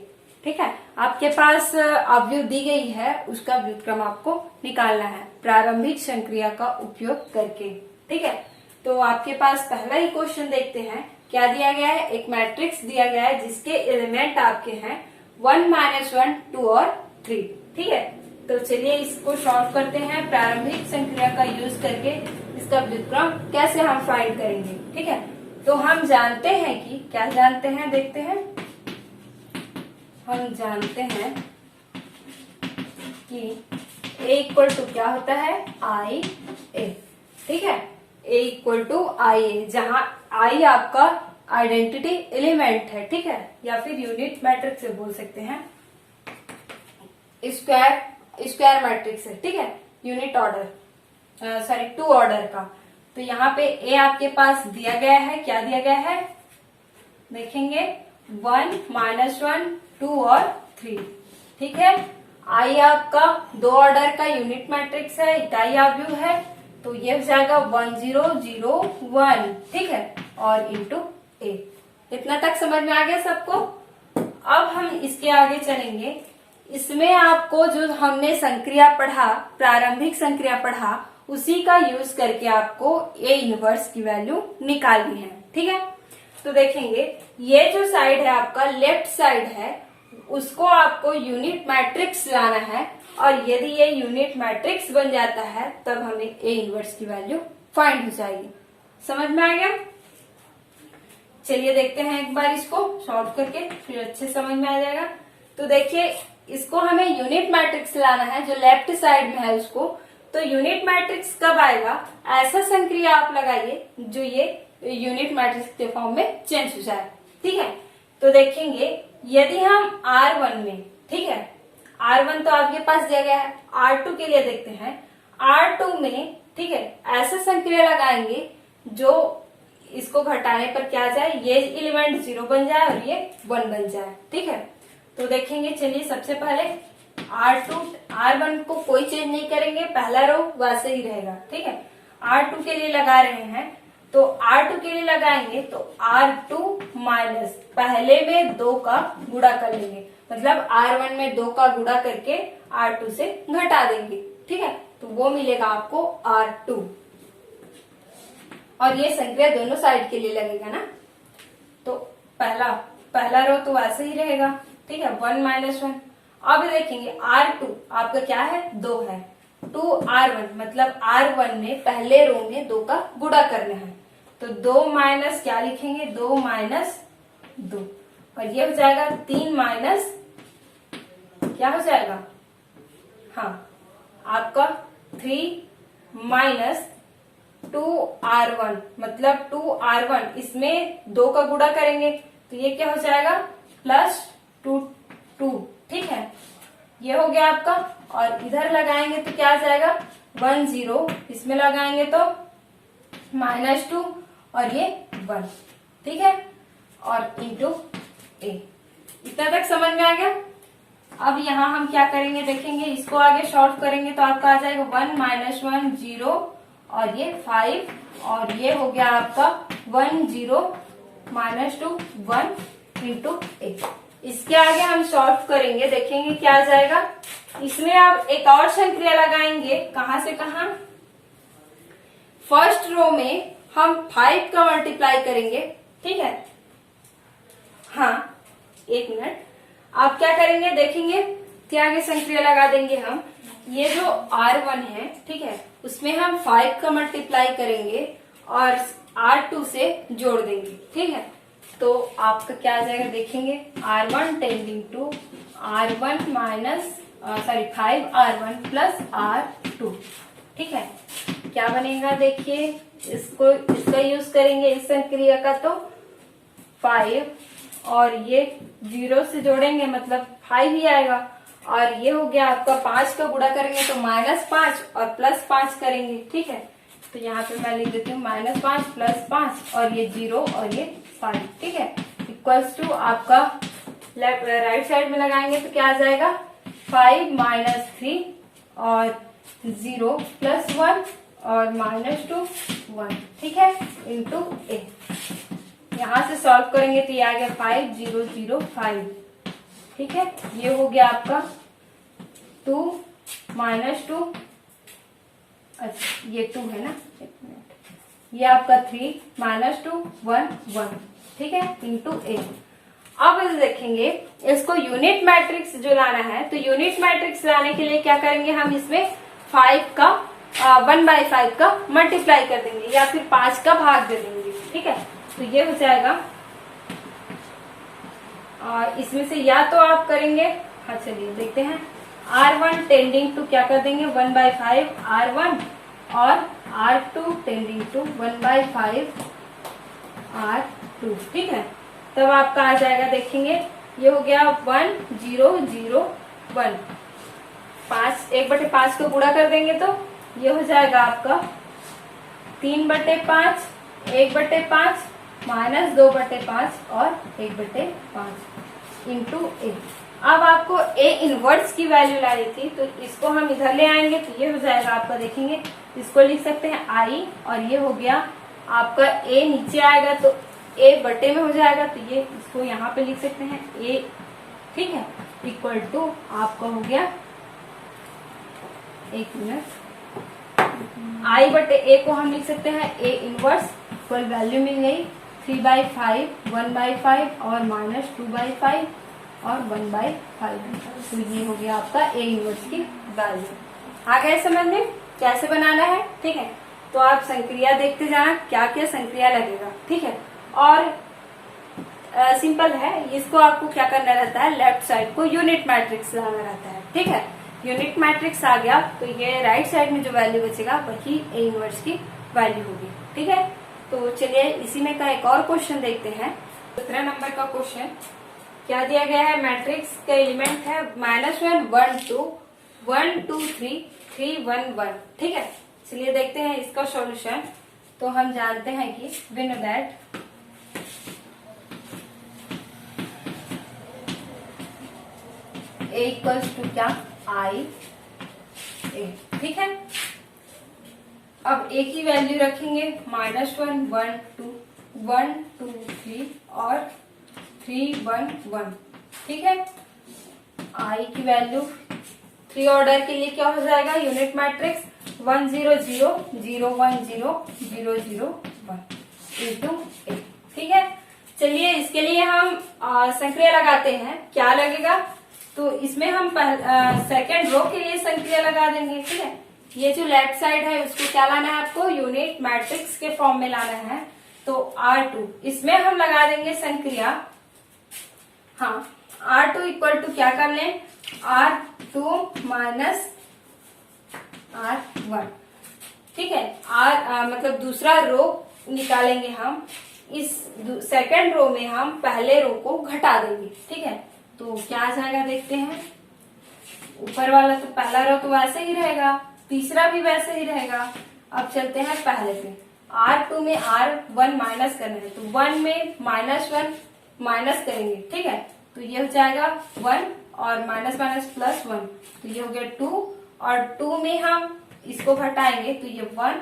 ठीक है, आपके पास आव्यूह दी गई है, उसका व्युत्क्रम आपको निकालना है प्रारंभिक संक्रिया का उपयोग करके। ठीक है, तो आपके पास पहला ही क्वेश्चन देखते हैं क्या दिया गया है। एक मैट्रिक्स दिया गया है जिसके एलिमेंट आपके हैं 1 -1 2 और 3। ठीक है, तो चलिए इसको सॉल्व करते हैं प्रारंभिक संक्रिया का यूज करके। इसका व्युत्क्रम कैसे हम फाइंड करेंगे। ठीक है, तो हम जानते हैं कि क्या जानते हैं, देखते हैं। हम जानते हैं कि A इक्वल टू क्या होता है, IA। ठीक है, A इक्वल टू IA, जहां I आपका आइडेंटिटी एलिमेंट है। ठीक है, या फिर यूनिट मैट्रिक्स से बोल सकते हैं, स्क्वायर मैट्रिक्स है। ठीक है, यूनिट ऑर्डर, सॉरी 2 ऑर्डर का। तो यहाँ पे A आपके पास दिया गया है, क्या दिया गया है देखेंगे, 1 -1 2 और 3। ठीक है, I आपका 2 ऑर्डर का यूनिट मैट्रिक्स है, इकाई आव्यूह है, तो ये हो जाएगा 1 0 0 1। ठीक है, और इंटू A। इतना तक समझ में आ गया सबको। अब हम इसके आगे चलेंगे। इसमें आपको जो हमने संक्रिया पढ़ा, प्रारंभिक संक्रिया पढ़ा, उसी का यूज करके आपको A इनवर्स की वैल्यू निकालनी है। ठीक है, तो देखेंगे ये जो साइड है आपका लेफ्ट साइड है, उसको आपको यूनिट मैट्रिक्स लाना है, और यदि ये यूनिट मैट्रिक्स बन जाता है तब हमें A इनवर्स की वैल्यू फाइंड हो जाएगी। समझ में आ गया, चलिए देखते हैं एक बार इसको सॉल्व करके, फिर अच्छे समझ में आ जाएगा। तो देखिए इसको हमें यूनिट मैट्रिक्स लाना है, जो लेफ्ट साइड में है उसको। तो यूनिट मैट्रिक्स कब आएगा, ऐसा संक्रिया आप लगाइए जो ये यूनिट मैट्रिक्स के फॉर्म में चेंज हो जाए। ठीक है, तो देखेंगे यदि हम R1 में, ठीक है, R1 तो आपके पास दिया गया है, R2 के लिए देखते हैं। R2 में, ठीक है, ऐसा संक्रिया लगाएंगे जो इसको घटाने पर क्या जाए, ये एलिमेंट 0 बन जाए और ये 1 बन जाए। ठीक है, तो देखेंगे, चलिए सबसे पहले R1 को कोई चेंज नहीं करेंगे, पहला रो वैसे ही रहेगा। ठीक है, R2 के लिए लगा रहे हैं, तो R2 के लिए लगाएंगे तो R2 माइनस पहले में 2 का गुणा कर लेंगे, मतलब R1 में 2 का गुणा करके R2 से घटा देंगे। ठीक है, तो वो मिलेगा आपको R2, और ये संक्रिया दोनों साइड के लिए लगेगा ना, तो पहला रो तो वैसे ही रहेगा। ठीक है, 1 -1। अब देखेंगे R2 आपका क्या है, 2 है, 2R1 मतलब R1 में पहले रो में 2 का गुणा करना है, तो 2 माइनस क्या लिखेंगे, 2 माइनस 2, और ये हो जाएगा 3 माइनस क्या हो जाएगा, हाँ आपका 3 माइनस 2R1 मतलब 2R1, इसमें 2 का गुणा करेंगे तो ये क्या हो जाएगा, +2। ठीक है, ये हो गया आपका, और इधर लगाएंगे तो क्या आ जाएगा 1 0, इसमें लगाएंगे तो -2 और ये 1, ठीक है, और इंटू a। इतना तक समझ में आ गया। अब यहाँ हम क्या करेंगे देखेंगे, इसको आगे शॉर्ट करेंगे तो आपका आ जाएगा 1 -1 0 और ये 5, और ये हो गया आपका 1 0 -2 1 इंटू a। इसके आगे हम शॉर्ट करेंगे, देखेंगे क्या आ जाएगा। इसमें आप एक और संक्रिया लगाएंगे, कहां से कहां, फर्स्ट रो में हम 5 का मल्टीप्लाई करेंगे, ठीक है। हाँ, एक मिनट, आप क्या करेंगे देखेंगे, क्या आगे संक्रिया लगा देंगे हम। ये जो R1 है, ठीक है, उसमें हम 5 का मल्टीप्लाई करेंगे और R2 से जोड़ देंगे, ठीक है। तो आपका क्या आ जाएगा देखेंगे, R1 tending to R1 minus 5R1 plus R2, ठीक है। क्या बनेगा देखिए, इसका यूज करेंगे इस संक्रिया का, तो 5 और ये 0 से जोड़ेंगे मतलब 5 ही आएगा, और ये हो गया आपका 5 का गुणा करेंगे तो -5 और +5 करेंगे, ठीक है। तो यहाँ पे मैं लिख देती हूँ -5 +5 और ये 0 और ये 5, ठीक है, इक्वल्स टू आपका राइट साइड में लगाएंगे तो क्या आ जाएगा 5 -3 और 0 +1 और -2 1, ठीक है, इंटू a। यहाँ से सॉल्व करेंगे तो ये आ गया 5 0 0 5, ठीक है। ये हो गया आपका 2 -2, अच्छा ये 2 है ना, एक मिनट, ये आपका 3 -2 1 1, ठीक है, इंटू a। अब इस देखेंगे, इसको यूनिट मैट्रिक्स जो लाना है, तो यूनिट मैट्रिक्स लाने के लिए क्या करेंगे हम, इसमें 5 का 1/5 का मल्टीप्लाई कर देंगे या फिर 5 का भाग दे देंगे, ठीक है। तो ये हो जाएगा, और इसमें से या तो आप करेंगे, हाँ चलिए देखते हैं, R1 टेंडिंग टू क्या कर देंगे 1/5 R1 और R2 टेंडिंग टू 1/5 R2, ठीक है। तब आपका आ जाएगा देखेंगे, ये हो गया 1 0 0 1, 5 1/5 को गुणा कर देंगे तो ये हो जाएगा आपका 3/5 1/5 -2/5 और 1/5 इंटू a। अब आपको a इनवर्स की वैल्यू लानी थी, तो इसको हम इधर ले आएंगे तो ये हो जाएगा आपका देखेंगे, इसको लिख सकते हैं i, और ये हो गया आपका a नीचे आएगा तो a बटे में हो जाएगा, तो ये इसको यहाँ पे लिख सकते हैं a, ठीक है, इक्वल टू आपका हो गया, एक मिनट, i बटे a को हम लिख सकते हैं a इनवर्स, इक्वल वैल्यू मिल गई 3/5 1/5 और -2/5 और 1/5, तो ये हो गया आपका a इनवर्स की वैल्यू। आ गए समझ में कैसे बनाना है, ठीक है। तो आप संक्रिया देखते जाना, क्या क्या संक्रिया लगेगा, ठीक है। और सिंपल है, इसको आपको क्या करना रहता है, लेफ्ट साइड को यूनिट मैट्रिक्स लाना रहता है, ठीक है। यूनिट मैट्रिक्स आ गया तो ये राइट साइड में जो वैल्यू बचेगा वही a इनवर्स की वैल्यू होगी, ठीक है। तो चलिए इसी में का एक और क्वेश्चन देखते हैं। 17 नंबर का क्वेश्चन क्या दिया गया है, मैट्रिक्स का एलिमेंट है -1 1 2 1 2 3 3 1 1, ठीक है। चलिए देखते हैं इसका सॉल्यूशन। तो हम जानते हैं कि we know that a equals to क्या i a, ठीक है। अब a की वैल्यू रखेंगे -1 1 2 1 2 3 और 3 1 1, ठीक है। i की वैल्यू 3 ऑर्डर के लिए क्या हो जाएगा, यूनिट मैट्रिक्स 1 0 0 0 1 0 0 0 1 इंटू a, ठीक है। चलिए इसके लिए हम संक्रिया लगाते हैं, क्या लगेगा, तो इसमें हम सेकेंड रो के लिए संक्रिया लगा देंगे, ठीक है। ये जो लेफ्ट साइड है उसको क्या लाना है आपको, यूनिट मैट्रिक्स के फॉर्म में लाना है, तो R2 इसमें हम लगा देंगे संक्रिया, हाँ R2 इक्वल टू क्या कर लें, R2 माइनस R1, ठीक है। मतलब दूसरा रो निकालेंगे हम, इस सेकंड रो में हम पहले रो को घटा देंगे, ठीक है। तो क्या आ जाएगा देखते हैं, ऊपर वाला तो पहला रो तो वैसे ही रहेगा, तीसरा भी वैसे ही रहेगा। अब चलते हैं पहले पे। R2 में R1 माइनस करना है, तो 1 में -1 माइनस करेंगे, ठीक है। तो ये हो जाएगा 1 और माइनस माइनस प्लस 1, तो ये हो गया 2, और 2 में हम इसको घटाएंगे तो ये 1,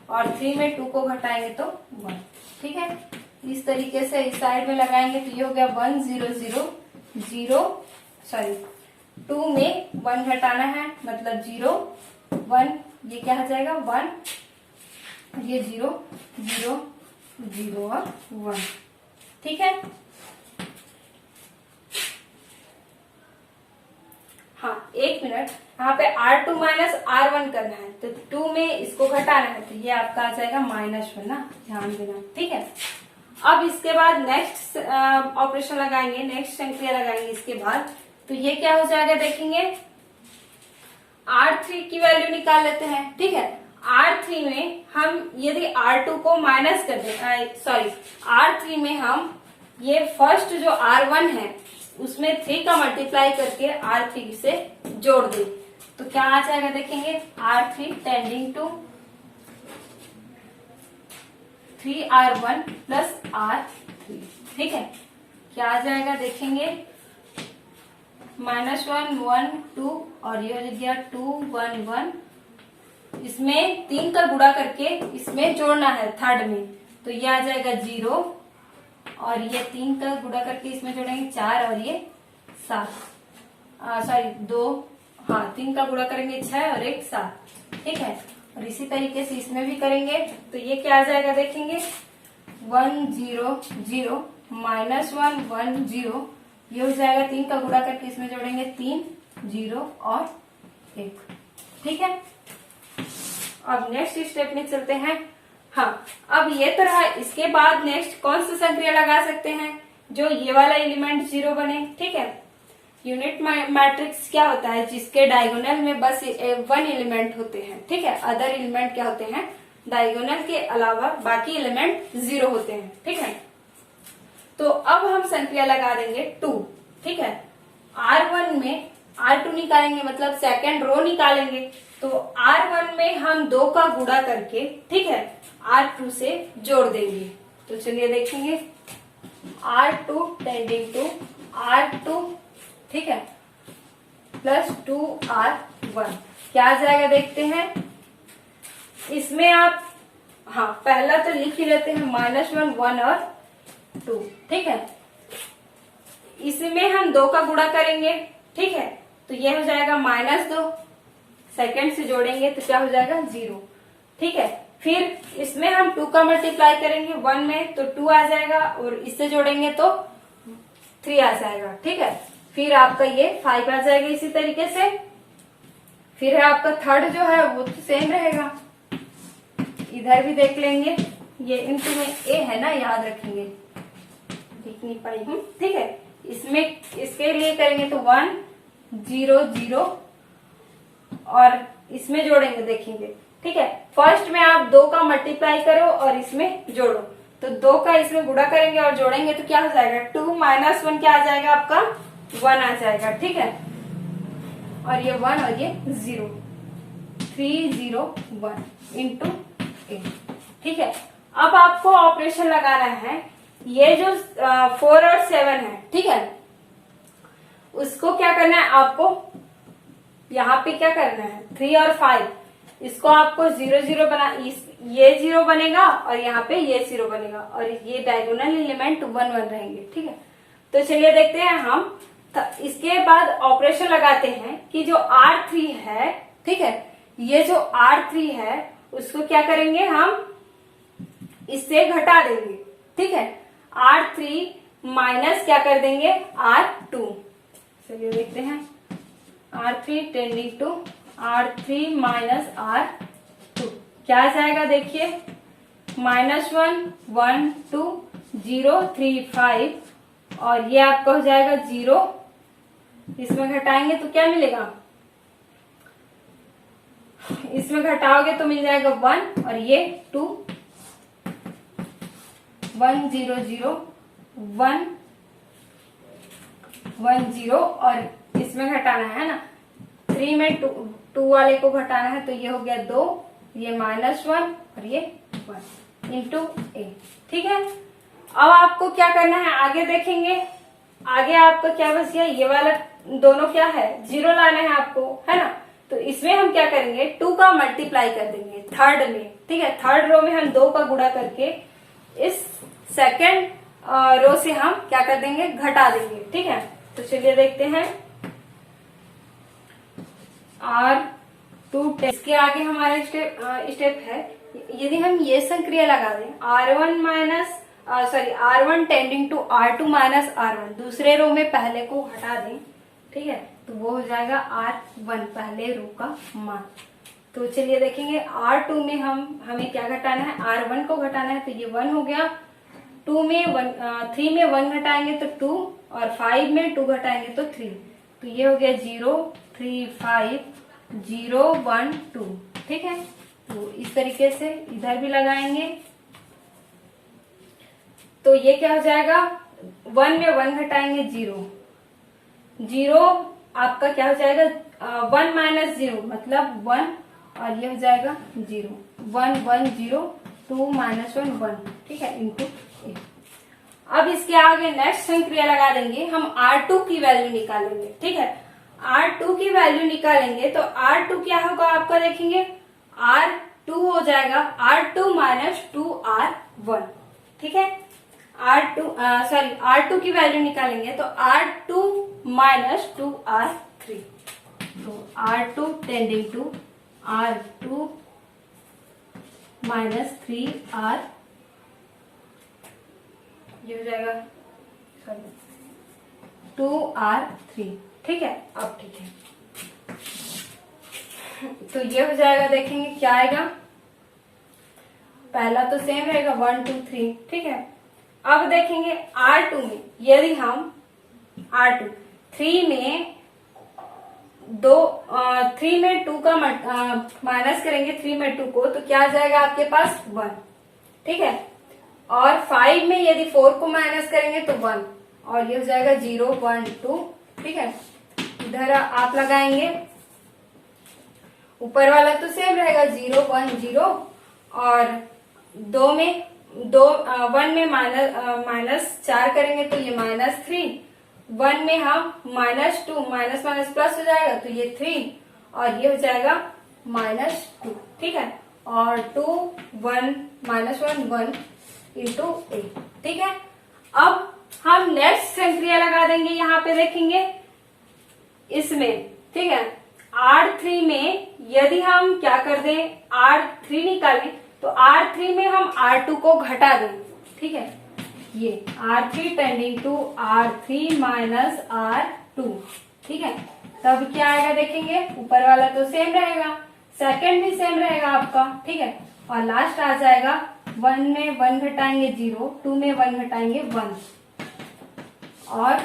और 3 में 2 को घटाएंगे तो 1, ठीक है। इस तरीके से इस साइड में लगाएंगे तो ये हो गया 1 0 0 0, सॉरी 2 में 1 घटाना है मतलब 0 1, ये क्या हो जाएगा 1, ये 0 0 0 और 1, ठीक है। हाँ, 1 मिनट, यहाँ पे R2 माइनस R1 करना है, तो 2 में इसको घटाना है, तो ये आपका आ जाएगा -1 ना, ध्यान देना, ठीक है। अब इसके बाद नेक्स्ट ऑपरेशन लगाएंगे, नेक्स्ट संक्रिया लगाएंगे इसके बाद, तो ये क्या हो जाएगा देखेंगे। R3 की वैल्यू निकाल लेते हैं, ठीक है। R3 में हम यदि R2 को माइनस कर दें, सॉरी R3 में हम ये फर्स्ट जो R1 है उसमें 3 का मल्टीप्लाई करके R3 से जोड़ दें, तो क्या आ जाएगा देखेंगे। R3 tending to 3R1 plus R3, ठीक है। क्या आ जाएगा देखेंगे, -1 1 2, और ये हो गया 2 1 1। इसमें 3 का गुणा करके इसमें जोड़ना है थर्ड में, तो ये आ जाएगा 0, और ये 3 का गुणा करके इसमें जोड़ेंगे 4, और ये 7, सॉरी 2, हाँ 3 का गुणा करेंगे 6 और 1 7, ठीक है। और इसी तरीके से इसमें भी करेंगे, तो ये क्या आ जाएगा देखेंगे 1 0 0 -1 1 0, ये हो जाएगा 3 का गुणा करके इसमें जोड़ेंगे 3 0 और 1, ठीक है। अब नेक्स्ट स्टेप में चलते हैं। हाँ, अब ये तो रहा, इसके बाद नेक्स्ट कौन सा संक्रिया लगा सकते हैं जो ये वाला एलिमेंट 0 बने, ठीक है। यूनिट मैट्रिक्स क्या होता है, जिसके डायगोनल में बस 1 एलिमेंट होते हैं, ठीक है। अदर एलिमेंट क्या होते हैं, डायगोनल के अलावा बाकी एलिमेंट 0 होते हैं, ठीक है। तो अब हम संक्रिया लगा देंगे 2, ठीक है। R1 में R2 निकालेंगे, मतलब सेकेंड रो निकालेंगे, तो R1 में हम 2 का गुणा करके, ठीक है, R2 से जोड़ देंगे। तो चलिए देखेंगे, R2 टेंडिंग टू R2, ठीक है, प्लस 2R1, क्या आ जाएगा देखते हैं। इसमें आप, हाँ पहला तो लिख ही लेते हैं, -1 1 और 2, ठीक है। इसमें हम 2 का गुणा करेंगे, ठीक है, तो ये हो जाएगा -2, सेकेंड से जोड़ेंगे तो क्या हो जाएगा 0, ठीक है। फिर इसमें हम 2 का मल्टीप्लाई करेंगे 1 में, तो 2 आ जाएगा, और इससे जोड़ेंगे तो 3 आ जाएगा, ठीक है। फिर आपका ये 5 आ जाएगा इसी तरीके से। फिर है आपका थर्ड जो है वो तो सेम रहेगा, इधर भी देख लेंगे, ये इनटू में ए है ना, याद रखेंगे, लिख नहीं पाई हूँ, ठीक है। इसमें इसके लिए करेंगे तो 1 0 0, और इसमें जोड़ेंगे देखेंगे, ठीक है। फर्स्ट में आप 2 का मल्टीप्लाई करो और इसमें जोड़ो, तो 2 का इसमें गुणा करेंगे और जोड़ेंगे तो क्या हो जाएगा 2 -1, क्या आ जाएगा आपका 1 आ जाएगा, ठीक है। और ये 1 और ये 0, 3 0 1 इंटू 8, ठीक है। अब आपको ऑपरेशन लगाना है, ये जो 4 और 7 है, ठीक है, उसको क्या करना है आपको, यहाँ पे क्या करना है 3 और 5, इसको आपको 0 0 बना, ये 0 बनेगा और यहाँ पे ये 0 बनेगा, और ये डायगोनल एलिमेंट 1 1 रहेंगे, ठीक है। तो चलिए देखते हैं हम, इसके बाद ऑपरेशन लगाते हैं कि जो R3 है, ठीक है, ये जो R3 है उसको क्या करेंगे हम, इससे घटा देंगे, ठीक है। R3 माइनस क्या कर देंगे R2, चलिए देखते हैं, R3 tending to R3 minus R2, क्या आ जाएगा देखिए, -1 1 2 0 3 5, और ये आपका हो जाएगा 0, इसमें घटाएंगे तो क्या मिलेगा, इसमें घटाओगे तो मिल जाएगा 1, और ये 2 1 0 0 1 1 0, और इसमें घटाना है ना, 3 में 2 वाले को घटाना है तो ये हो गया 2, ये -1 और ये 1 इंटू ए। ठीक है, अब आपको क्या करना है आगे देखेंगे। आगे आपका क्या बच गया, ये वाला दोनों क्या है 0 लाना है आपको, है ना। तो इसमें हम क्या करेंगे 2 का मल्टीप्लाई कर देंगे थर्ड में। ठीक है, थर्ड रो में हम 2 का गुणा करके इस सेकंड रो से हम क्या कर देंगे घटा देंगे। ठीक है, तो चलिए देखते हैं R2 इसके आगे हमारा स्टेप है, यदि हम ये संक्रिया लगा दें R1 tending to R2 minus R1, दूसरे रो में पहले को हटा दें। ठीक है, तो वो हो जाएगा R1 पहले रो का मान। तो चलिए देखेंगे R2 में हमें क्या घटाना है, R1 को घटाना है, तो ये 1 हो गया। 3 में 1 घटाएंगे तो 2 और 5 में 2 घटाएंगे तो 3, तो ये हो गया 0 3 5 0 1 2। ठीक है, तो इस तरीके से इधर भी लगाएंगे तो ये क्या हो जाएगा 1 में 1 घटाएंगे 0 आपका क्या हो जाएगा 1 माइनस 0 मतलब 1 और ये हो जाएगा 0 1 1 0 2 माइनस 1 1। ठीक है, इंटू ए। अब इसके आगे नेक्स्ट संक्रिया लगा देंगे, हम R2 की वैल्यू निकालेंगे। ठीक है, R2 की वैल्यू निकालेंगे तो R2 क्या होगा आपका देखेंगे R2 हो जाएगा R2 माइनस 2R1। ठीक है, R2 की वैल्यू निकालेंगे तो R2 माइनस 2R3, तो R2 tending to R2 minus 3R, ये हो जाएगा 2R3। ठीक है, अब ठीक है, तो ये हो जाएगा देखेंगे क्या आएगा, पहला तो सेम रहेगा 1 2 3। ठीक है, अब देखेंगे R2 में यदि हम R2 3 में 2 का माइनस करेंगे 3 में 2 को तो क्या आ जाएगा आपके पास 1। ठीक है, और 5 में यदि 4 को माइनस करेंगे तो 1 और ये हो जाएगा 0 1 2। ठीक है, इधर आप लगाएंगे, ऊपर वाला तो सेम रहेगा 0 1 0 और 1 में माइनस 4 करेंगे तो ये -3, 1 में हम -2 माइनस माइनस प्लस हो जाएगा तो ये 3 और ये हो जाएगा -2। ठीक है, और 2 1 -1 1 इंटू ए। ठीक है, अब हम नेक्स्ट संक्रिया लगा देंगे, यहाँ पे देखेंगे इसमें। ठीक है, R3 में यदि हम क्या कर दें R3 निकालें तो R3 में हम R2 को घटा दें। ठीक है, ये R3 tending to R3 minus R2। ठीक है, तब क्या आएगा देखेंगे, ऊपर वाला तो सेम रहेगा, सेकंड भी सेम रहेगा आपका। ठीक है, और लास्ट आ जाएगा 1 में 1 घटाएंगे 0, 2 में 1 घटाएंगे 1 और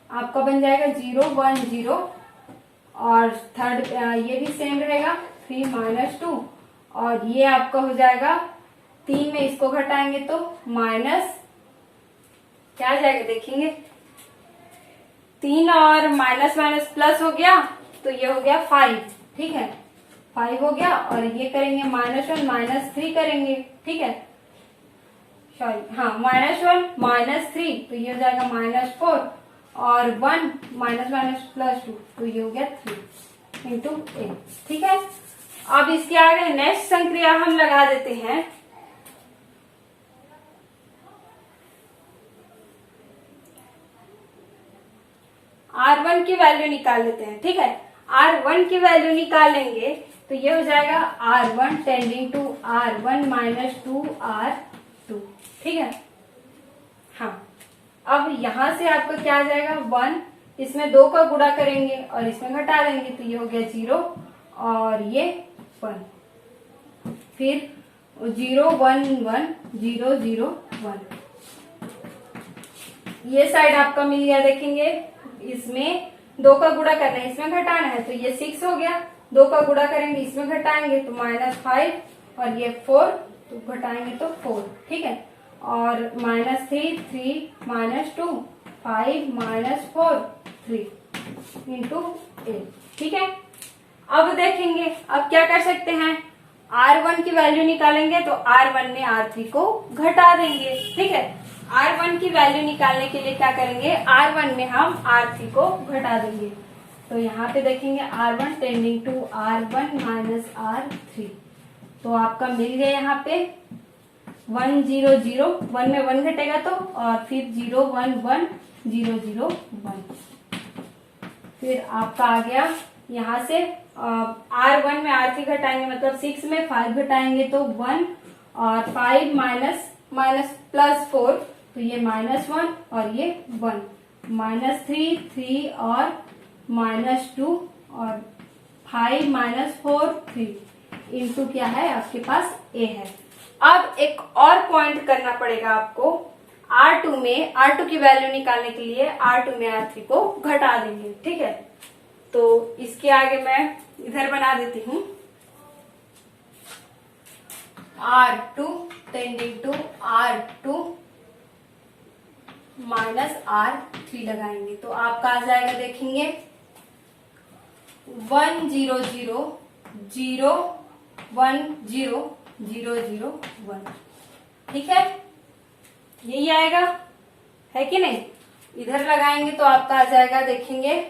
आपका बन जाएगा 0 1 0 और थर्ड ये भी सेम रहेगा 3 माइनस 2 और ये आपका हो जाएगा 3 में इसको घटाएंगे तो माइनस क्या आ जाएगा देखेंगे, 3 और माइनस माइनस प्लस हो गया तो ये हो गया 5। ठीक है, 5 हो गया और ये करेंगे -1 -3 करेंगे। ठीक है, सॉरी हाँ -1 -3 तो ये हो जाएगा -4 और 1 माइनस माइनस प्लस 2 तो ये हो गया 3 इंटू ए। ठीक है, अब इसके आगे नेक्स्ट संक्रिया हम लगा देते हैं, R1 की वैल्यू निकाल लेते हैं। ठीक है, R1 की वैल्यू निकालेंगे तो ये हो जाएगा R1 tending to R1 minus 2R2। ठीक है, हाँ, अब यहां से आपका क्या आ जाएगा 1, इसमें 2 का गुणा करेंगे और इसमें घटा देंगे तो ये हो गया 0 और ये 1, फिर 0 1 1 0 0 1, ये साइड आपका मिल गया देखेंगे, इसमें 2 का गुणा करना है इसमें घटाना है तो ये 6 हो गया, 2 का गुणा करेंगे इसमें घटाएंगे तो -5 और ये 4 तो घटाएंगे तो 4। ठीक है, और -3 3 -2 5 -4 3। इंटू ए। ठीक है, अब देखेंगे, अब क्या कर सकते हैं, R1 की वैल्यू निकालेंगे तो R1 में R3 को घटा देंगे। ठीक है, R1 की वैल्यू निकालने के लिए क्या करेंगे, R1 में हम R3 को घटा देंगे। तो यहाँ पे देखेंगे R1 tending to R1 minus R3, तो आपका मिल गया यहाँ पे 1 0 0, 1 में 1 घटेगा तो, और फिर 0 1 1 0 0 1। फिर आपका आ गया यहाँ से R1 में R3 घटाएंगे, मतलब 6 में 5 घटाएंगे तो 1, और 5 माइनस प्लस 4, तो ये -1 और ये 1, -3 3 और -2 और 5 -4 3 इंटू क्या है आपके पास a है। अब एक और पॉइंट करना पड़ेगा आपको, R2 की वैल्यू निकालने के लिए R2 में R3 को घटा देंगे। ठीक है, तो इसके आगे मैं इधर बना देती हूँ R2 tending to R2 minus R3 लगाएंगे तो आपका आ जाएगा, देखेंगे 1 0 0 0 1 0 0 0 1। ठीक है, यही आएगा, है कि नहीं। इधर लगाएंगे तो आपका आ जाएगा, देखेंगे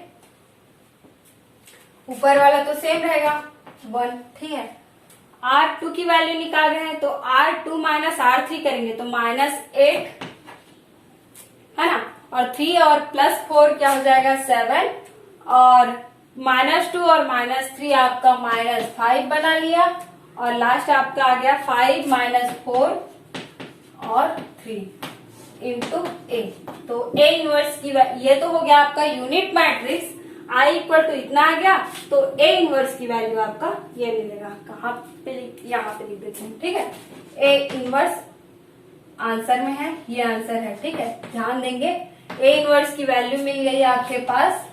ऊपर वाला तो सेम रहेगा 1। ठीक है, R2 की वैल्यू निकाल रहे हैं तो R2 माइनस R3 करेंगे तो -8 है ना, और 3 और +4 क्या हो जाएगा 7, और -2 और -3 आपका -5 बना लिया, और लास्ट आपका आ गया 5 4 और 3 इंटू ए। तो ए इनवर्स की ये तो हो गया आपका unit matrix, I equal to इतना आ गया, तो ए इनवर्स की वैल्यू आपका ये मिलेगा, कहाँ पे, यहाँ पे लिख देते हैं। ठीक है, ए इनवर्स आंसर में है, ये आंसर है। ठीक है, ध्यान देंगे, ए इनवर्स की वैल्यू मिल गई आपके पास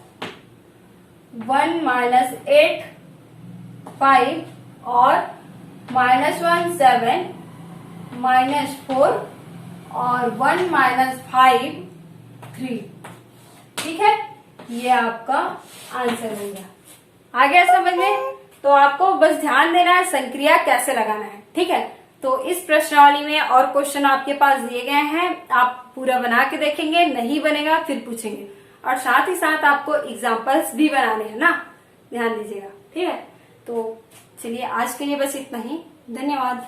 1 -8 5 और -1 7 -4 और 1 -5 3। ठीक है, ये आपका आंसर हो गया। आ गया समझ में। तो आपको बस ध्यान देना है संक्रिया कैसे लगाना है। ठीक है, तो इस प्रश्नावली में और क्वेश्चन आपके पास दिए गए हैं, आप पूरा बना के देखेंगे, नहीं बनेगा फिर पूछेंगे, और साथ ही साथ आपको एग्जाम्पल्स भी बनाने हैं ना, ध्यान दीजिएगा। ठीक है, तो चलिए आज के लिए बस इतना ही, धन्यवाद।